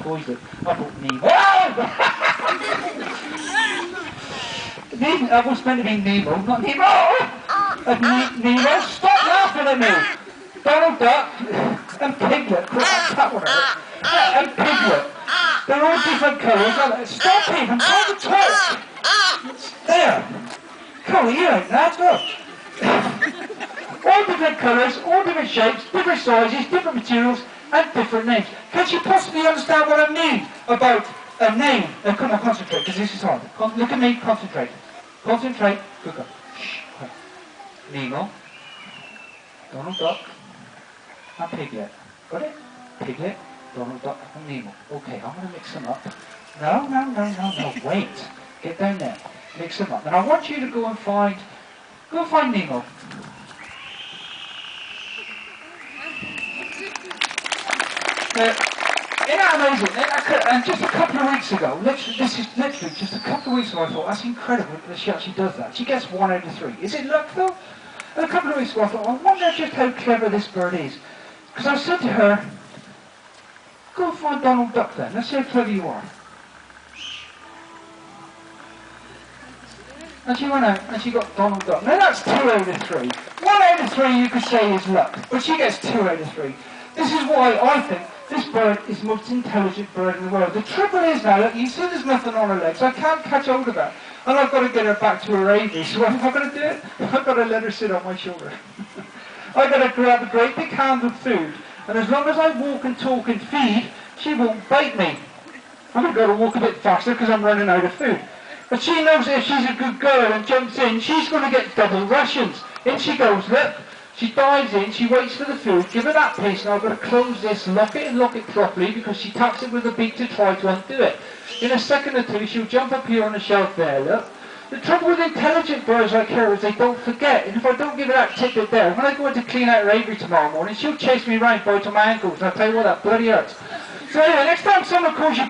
toys that I thought Nemo. That was meant to be Nemo, not Nemo. Nemo, stop laughing at me. Donald Duck and Piglet, that one hurt. And Piglet. They're all different colours. Stop it, I'm trying to talk. There. Come on, you ain't that, look. All different colours, all different shapes, different sizes, different materials, and different names. Can you possibly understand what I mean about a name? Now come on, concentrate, because this is hard. Look at me, concentrate. Concentrate. Good girl. Shh. Quiet. Nemo. Donald Duck. And Piglet. Got it? Piglet, Donald Duck, and Nemo. Okay, I'm going to mix them up. No, wait. Get down there. Mix them up. And I want you to go and find Nemo. Isn't that amazing? And just a couple of weeks ago, this is literally just a couple of weeks ago, I thought, that's incredible that she actually does that. She gets 1 out of 3. Is it luck though? And a couple of weeks ago, I thought, I wonder just how clever this bird is. Because I said to her, go and find Donald Duck then. Let's see how clever you are. And she went out and she got Donald Duck. Now that's 2 out of 3. 1 out of 3 you could say is luck, but she gets 2 out of 3. This is why I think this bird is the most intelligent bird in the world. The trouble is now, look, you see there's nothing on her legs. I can't catch hold of her. And I've got to get her back to her aviary. So what am I going to do? I've got to let her sit on my shoulder. I've got to grab a great big hand of food. And as long as I walk and talk and feed, she won't bite me. I'm going to walk a bit faster because I'm running out of food. But she knows that if she's a good girl and jumps in, she's going to get double rations. In she goes, look. She dives in, she waits for the food, give her that piece, and I've got to close this, lock it and lock it properly because she taps it with a beak to try to undo it. In a second or two, she'll jump up here on the shelf there, look. The trouble with intelligent birds like her is they don't forget, and if I don't give her that tidbit there, when I go in to clean out her aviary tomorrow morning, she'll chase me around, bite on my ankles, and I'll tell you what, that bloody hurts. So anyway, next time someone calls you